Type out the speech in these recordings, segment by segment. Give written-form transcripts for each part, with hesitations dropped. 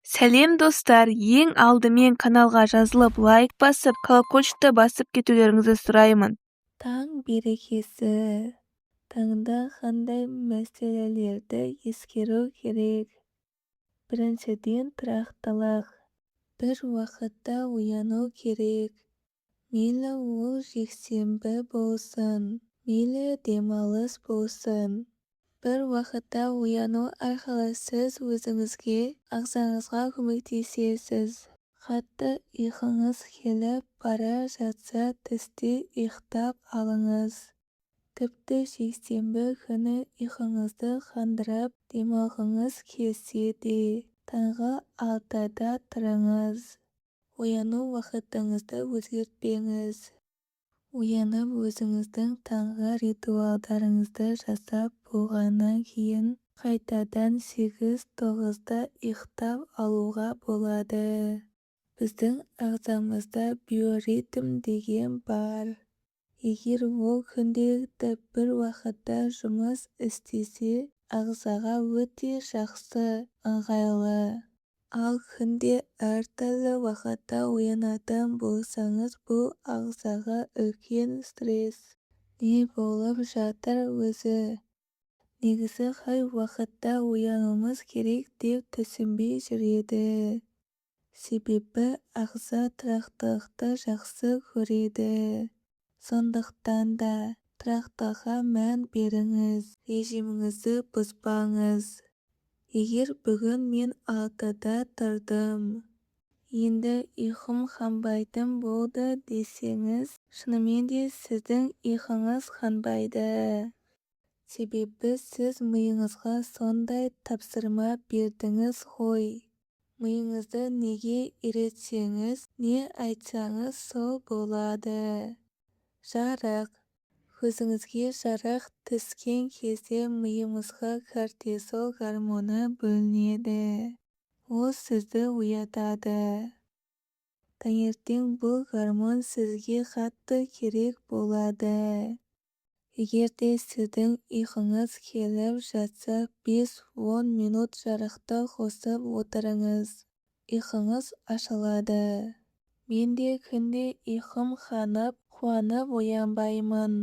Сәлем достар, ең алдымен каналға жазылып лайк басып, колокольчикті басып кетулеріңізді сұраймын. Таң берекесі. Таңда қандай мәселелерді ескеру керек? Біріншіден тұрақтылық. Бір уақытта ояну керек. Мейлі ол жексенбі болсын, мейлі демалыс болсын. Бір уақытта ояну арқылы сіз өзіңізге, ағзаңызға көмектесесіз. Қатты ұйқыңыз келіп бара жатса түсте ұйықтап алыңыз. Тіпті жексенбі күні ұйқыңызды қандырып демалғыңыз келсе де, таңғы 6-да тұрыңыз. Ояну уақытыңызды өзгертпеңіз. Оянып өзіңіздің таңғы ритуалдарыңызды жасап болғаннан кейін қайтадан 8-9-да ұйықтап алуға болады. Біздің ағзамызда биоритм деген бар. Егер ол күнделікті бір уақытта жұмыс істесе, ағзаға өте жақсы, ыңғайлы. Ал күнде әртүрлі уақытта оянатын болсаңыз, бұл ағзаға үлкен стресс. Не болып жатыр өзі? Негізі қай уақытта оянуымыз керек деп түсінбей жүреді. Себебі ағза тұрақтылықты жақсы көреді. Сондықтан да тұрақтылыққа мән беріңіз, режиміңізді бұзбаңыз. Егер бүгін мен 6-да тұрдым, енді ұйқым қанбайтын болды десеңіз, шынымен де сіздің ұйқыңыз қанбайды. Себебі сіз миыңызға сондай тапсырма бердіңіз ғой. Миыңызды неге үйретсеңіз, не айтсаңыз сол болады. Жарық. Көзіңізге жарық түскен кезде миымызға кортизол гормоны бөлінеді. Ол сізді оятады. Таңертең бұл гормон сізге қатты керек болады. Егерде сіздің ұйқыңыз келіп жатса, 5-10 минут жарықты қосып отырыңыз. Ұйқыңыз ашылады. Менде күнде ұйқым қанып, қуанып оянбаймын.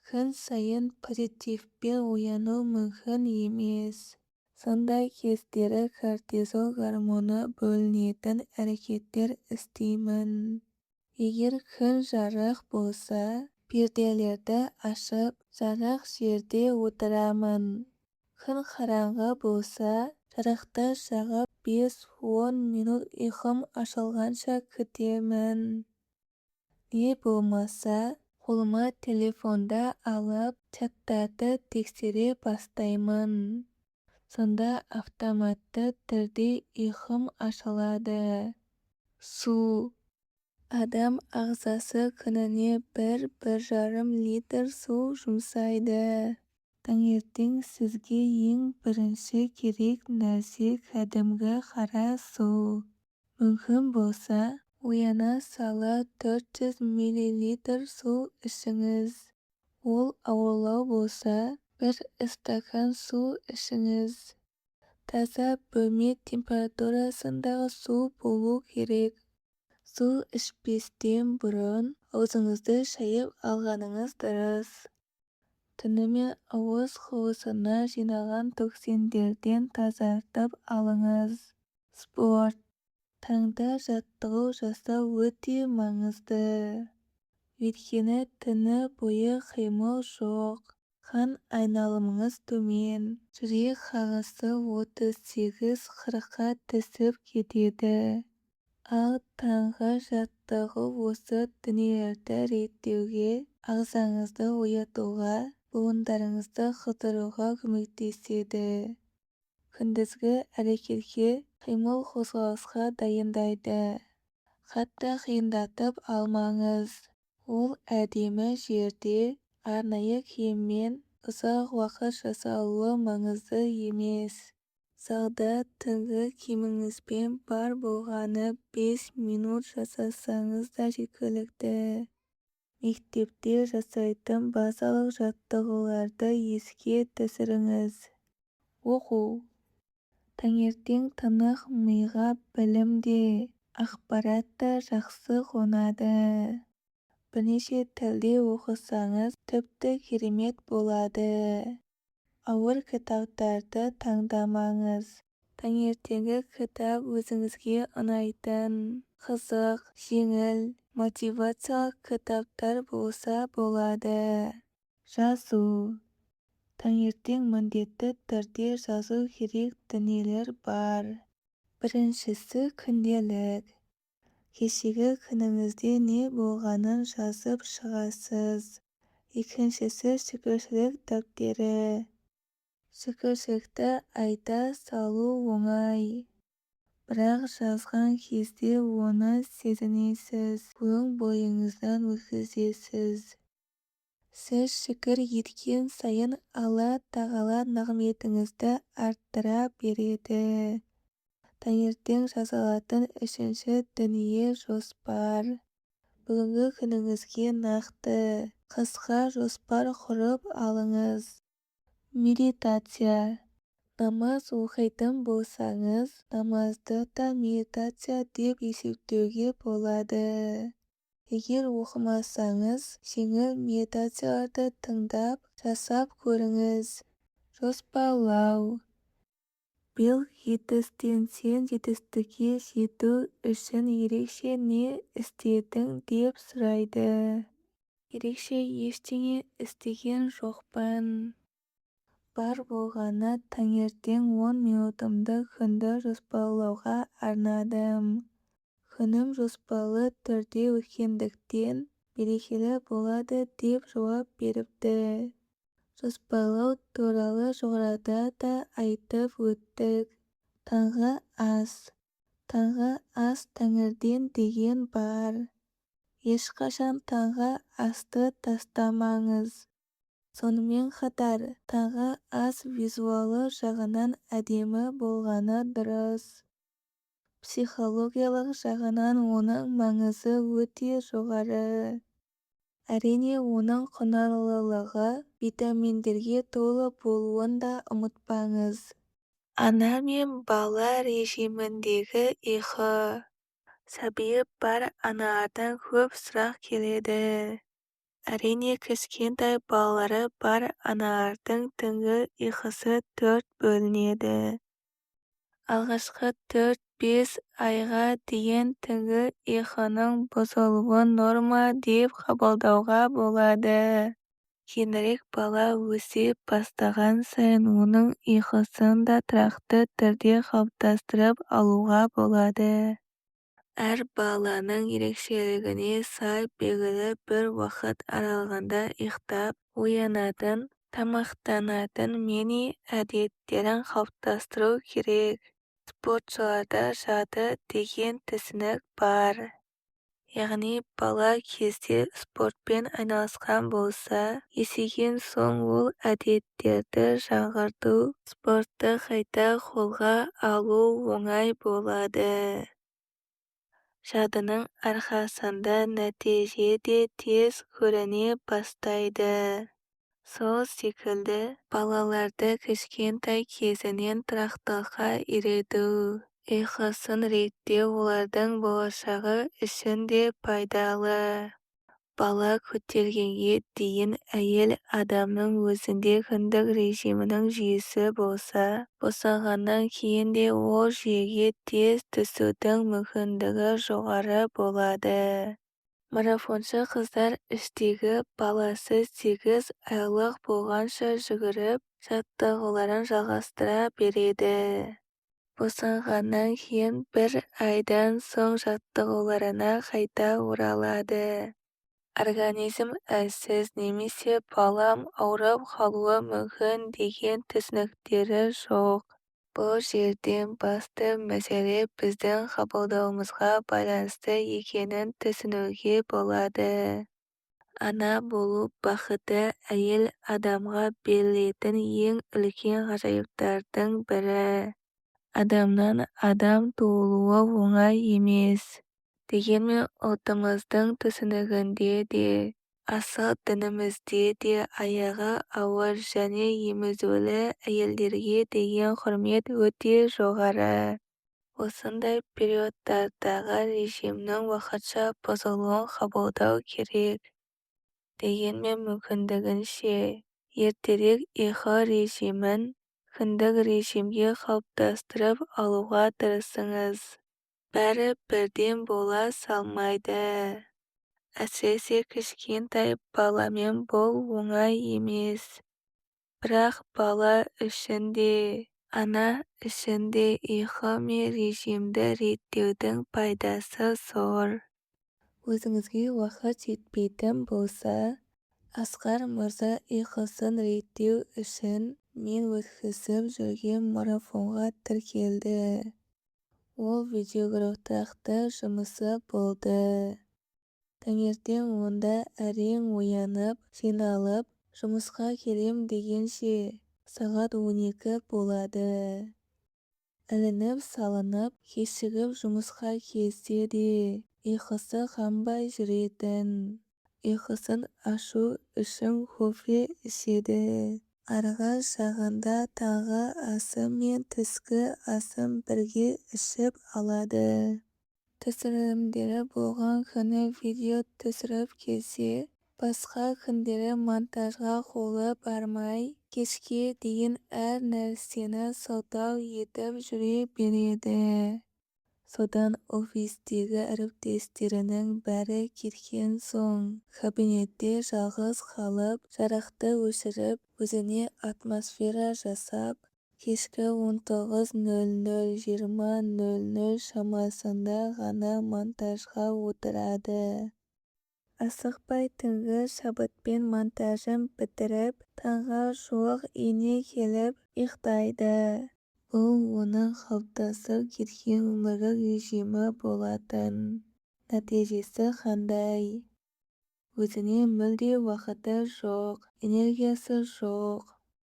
Күн сайын позитивпен ояну мүмкін емес. Сондай кездері кортизол гормоны бөлінетін әрекеттер істеймін. Егер күн жарық болса, перделерді ашып, жарық жерде отырамын. Күн қараңғы болса, жарықты жағып 5-10 минут ұйқым ашылғанша күтемін. Не болмаса, қолыма телефонда алып, чаттарды тексере бастаймын. Сонда автоматты түрде ұйқым ашылады. Су. Адам ағзасы күніне 1-1,5 литр су жұмсайды. Таңертең сізге ең бірінші керек нәрсе кәдімгі қара су. Мүмкін болса, ояна сала 400 мл су ішіңіз. Ол ауырлау болса, 1 стакан су ішіңіз. Таза бөлме температурасындағы су болу керек. Су ішпестен бұрын аузыңызды шайып алғаныңыз дұрыс. Түнімен ауыз қуысына жинаған токсиндерден тазартып алыңыз. Спорт. Таңда жаттығу жасау өте маңызды. Өйткені түні бойы қимыл жоқ. Қан айналымыңыз төмен. Жүрек қағысы 38-40-қа түсіп кетеді. Ал таңғы жаттығу осы дүниелерді реттеуге, ағзаңызды оятуға, буындарыңызды қыздыруға көмектеседі. Күндізгі әрекетке, қимыл қозғалысқа дайындайды. Қатты қиындатып алмаңыз. Ол әдемі жерде, арнайы киіммен ұзақ уақыт жасалуы маңызды емес. Залда түнгі киіміңізбен бар болғаны 5 минут жасасаңыз да жеткілікті. Мектепте жасайтын базалық жаттығуларды еске түсіріңіз. Оқу. Таңертең тынық миға білім де, ақпарат та жақсы қонады. Бірнеше тілде оқысаңыз тіпті керемет болады. Ауыр кітаптарды таңдамаңыз. Таңертеңгі кітап өзіңізге ұнайтын, қызық, жеңіл, мотивациялық кітаптар болса болады. Жазу. Таңертең міндетті түрде жазу керек дүниелер бар. Біріншісі күнделік. Кешегі күніңізде не болғанын жазып шығасыз. Екіншісі шүкіршілік дәптері. Шүкіршілікті айта салу оңай. Бірақ жазған кезде оны сезінесіз, өн бойыңыздан өткізесіз. Сіз шүкір еткен сайын Алла тағала нығметіңізді арттыра береді. Таңертең жазылатын үшінші дүние жоспар. Бүгінгі күніңізге нақты, қысқа жоспар құрып алыңыз. Медитация. Намаз оқитын болсаңыз, намазды да медитация деп есептеуге болады. Егер оқымасаңыз, жеңіл медитацияларды тыңдап, жасап көріңіз. Жоспарлау. Билл Гейтстен сен жетістікке жету үшін ерекше не істедің деп сұрайды. Ерекше ештеңе істеген жоқпын. Бар болғаны таңертең 10 минутымды күнді жоспарлауға арнадым. Күнім жоспарлы түрде өткендіктен берекелі болады деп жауап беріпті. Жоспарлау туралы жоғарыда да айтып өттік. Таңғы ас. Таңғы ас тәңірден деген бар. Ешқашан таңғы асты тастамаңыз. Сонымен қатар, таңғы ас визуалы жағынан әдемі болғаны дұрыс. Психологиялық жағынан оның маңызы өте жоғары. Әрине, оның құнарлылығы витаминдерге толы болуын да ұмытпаңыз. Ана мен бала режиміндегі ұйқы. Сәбиі бар аналардан көп сұрақ келеді. Әрине, кішкентай балалары бар аналардың түнгі ұйқысы 4 бөлінеді. Алғашқы 4-5 айға дейін түнгі ұйқының бұзылуы норма деп қабылдауға болады. Кейінірек бала өсе бастаған сайын оның ұйқысын да тұрақты түрде қалыптастырып алуға болады. Әр баланың ерекшелігіне сай белгілі бір уақыт аралығында ұйықтап, оянатын, тамақтанатын мини әдеттерін қалыптастыру керек. Спортшыларда жады деген түсінік бар. Яғни бала кезде спортпен айналысқан болса, есейген соң ол әдеттерді жаңғырту, спортты қайта қолға алу оңай болады. Жадының арқасында нәтиже де тез көріне бастайды. Сол секілді, балаларды кішкентай кезінен тұрақтылыққа үйрету, ұйқысын реттеу олардың болашағы үшін де пайдалы. Бала көтергенге дейін әйел адамның өзінде күндік режимінің жүйесі болса, босанғаннан кейін де ол жүйеге тез түсудің мүмкіндігі жоғары болады. Марафоншы қыздар іштегі баласы 8 айлық болғанша жүгіріп, жаттығуларын жалғастыра береді. Босанғаннан кейін 1 айдан соң жаттығуларына қайта оралады. Организм әлсіз немесе балам ауырып қалуы мүмкін деген түсініктері жоқ. Бұл жерден басты мәселе біздің қабылдауымызға байланысты екенін түсінуге болады. Ана болу бақыты әйел адамға берілетін ең үлкен ғажайыптардың бірі. Адамнан адам туылуы оңай емес. Дегенмен ұлтымыздың түсінігінде де Асыл дінімізде де аяғы ауыр және емізулі әйелдерге деген құрмет өте жоғары. Осындай периодтардағы режимнің уақытша бұзылуын қабылдау керек. Дегенмен мүмкіндігінше ертерек ұйқы режимін күндік режимге қалыптастырып алуға тырысыңыз. Бәрі бірден бола салмайды. Әсіресе кішкентай баламен бұл оңай емес. Бірақ бала үшін де, ана үшін де ұйқы мен режимді реттеудің пайдасы зор. Өзіңізге уақыт жетпейтін болса, Асқар мырза ұйқысын реттеу үшін мен өткізіп жүрген марафонға тіркелді. Ол видеографтақты жұмысы болды. Таңертең онда әрең оянып, жиналып, жұмысқа келем дегенше сағат 12 болады. Ілініп салынып, кешігіп жұмысқа келсе де, ұйқысы қанбай жүретін. Ұйқысын ашу үшін кофе ішеді. Арғы жағында таңғы асы мен түскі асын бірге ішіп алады. Түсірілімдері болған күні видео түсіріп келсе, басқа күндері монтажға қолы бармай, кешке дейін әр нәрсені сылтау етіп жүре береді. Содан офистегі әріптестерінің бәрі кеткен соң, кабинетте жалғыз қалып, жарықты өшіріп, өзіне атмосфера жасап, кешкі 19:00-20:00 шамасында ғана монтажға отырады. Асықпай түнгі шабытпен монтажын бітіріп, таңға жуық үйіне келіп ұйықтайды. Бұл оның қалыптасып кеткен өмірлік режимі болатын. Нәтижесі қандай? Өзіне мүлде уақыты жоқ, энергиясы жоқ.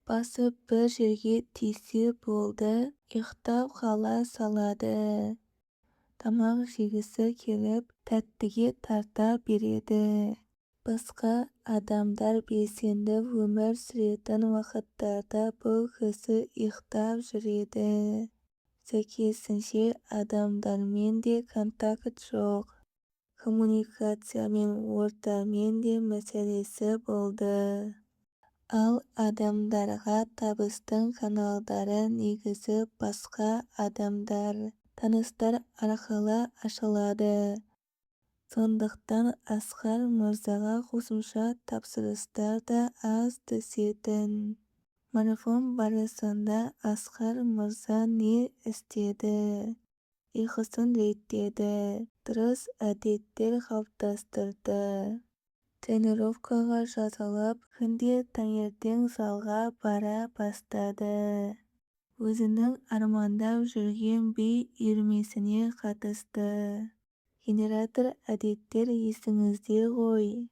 Басы бір жерге тисе болды, ұйықтап қала салады. Тамақ жегісі келіп, тәттіге тарта береді. Басқа адамдар белсенді өмір сүретін уақыттарда бұл кісі ұйықтап жүреді. Сәйкесінше адамдармен де контакт жоқ. Коммуникациямен ортамен де мәселесі болды. Ал адамдарға табыстың каналдары негізі басқа адамдар, таныстар арқылы ашылады. Сондықтан Асқар мырзаға қосымша тапсырыстар да аз түсетін. Марафон барысында Асқар мырза не істеді? Ұйқысын реттеді, дұрыс әдеттер қалыптастырды. Тренировкаға жазылып, күнде таңертең залға бара бастады. Өзінің армандап жүрген би үйірмесіне қатысты. Генератор әдеттер есіңізде ғой.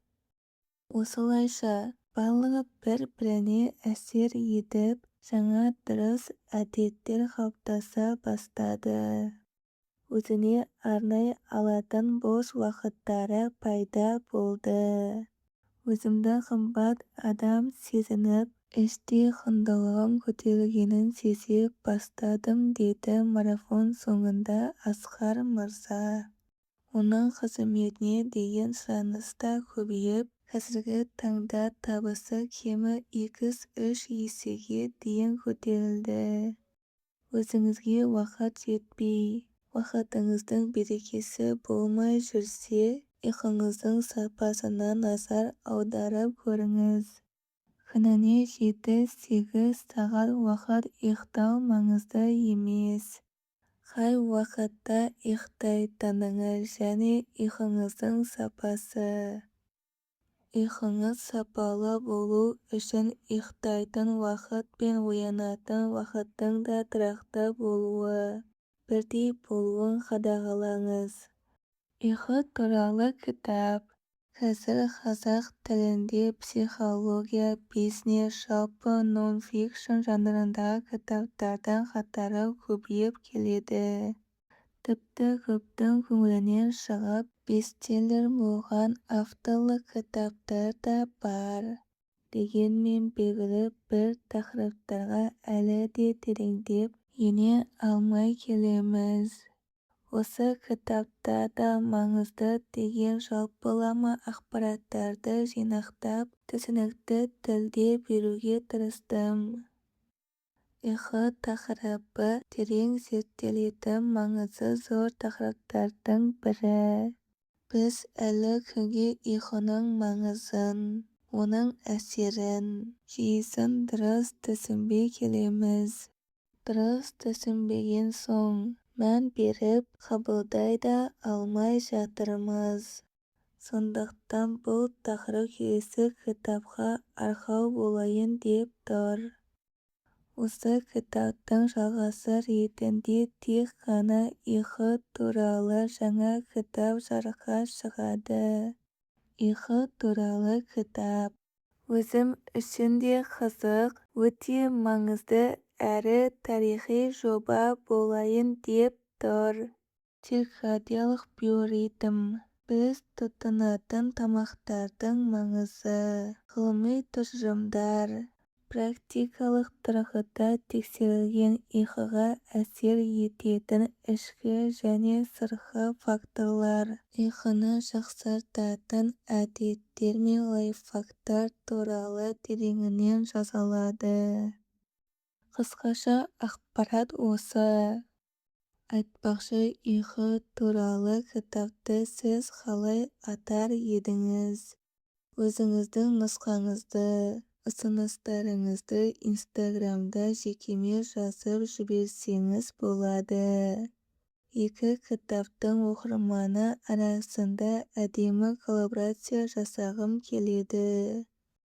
Осылайша барлығы бір-біріне әсер етіп, жаңа дұрыс әдеттер қалыптаса бастады. Өзіне арнай алатын бос уақыттары пайда болды. Өзімді қымбат адам сезініп, іштей құндылығым көтерілгенін сезе бастадым деді марафон соңында Асқар мырза. Оның қызметіне деген сұраныс та көбейіп, қазіргі таңда табысы кемі 2-3 есеге дейін көтерілді. Өзіңізге уақыт жетпей, уақытыңыздың берекесі болмай жүрсе, ұйқыңыздың сапасына назар аударып көріңіз. Күніне 7-8 сағат уақыт ұйықтау маңызды емес. Қай уақытта ұйықтайтыныңыз және ұйқыңыздың сапасы. Ұйқыңыз сапалы болу үшін ұйықтайтын уақыт пен оянатын уақыттың да тұрақты болуы, бірдей болуын қадағалаңыз. Ұйқы туралы кітап. Қазір қазақ тілінде психология, бизнес, жалпы нон-фикшн жанрындағы кітаптардың қатары көбейіп келеді. Тіпті көптің көңілінен шығып бестселлер болған авторлық кітаптар да бар. Дегенмен белгілі бір тақырыптарға әлі де тереңдеп ене алмай келеміз. Осы кітапта да маңызды деген жалпылама ақпараттарды жинақтап, түсінікті тілде беруге тырыстым. Ұйқы тақырыбы терең зерттелетін маңызы зор тақырыптардың бірі. Біз әлі күнге ұйқының маңызын, оның әсерін, жүйесін дұрыс түсінбей келеміз. Дұрыс түсінбеген соң, мән беріп қабылдай да алмай жатырмыз. Сондықтан бұл тақырып келесі кітапқа арқау болайын деп тұр. Осы кітаптың жалғасы ретінде тек қана ұйқы туралы жаңа кітап жарыққа шығады. Ұйқы туралы кітап өзім үшін де қызық, өте маңызды әрі тарихи жоба болайын деп тұр. Циркадиялық биоритм. Біз тұтынатын тамақтардың маңызы. Ғылыми тұжырымдар. Практикалық тұрғыда тексерілген ұйқыға әсер ететін ішкі және сыртқы факторлар. Ұйқыны жақсартатын әдеттер мен лайфхактар туралы тереңінен жазылады. Қысқаша ақпарат осы. Айтпақшы, ұйқы туралы кітапты сіз қалай атар едіңіз? Өзіңіздің нұсқаңызды, ұсыныстарыңызды Инстаграмда жекеме жазып жіберсеңіз болады. Екі кітаптың оқырманы арасында әдемі коллаборация жасағым келеді.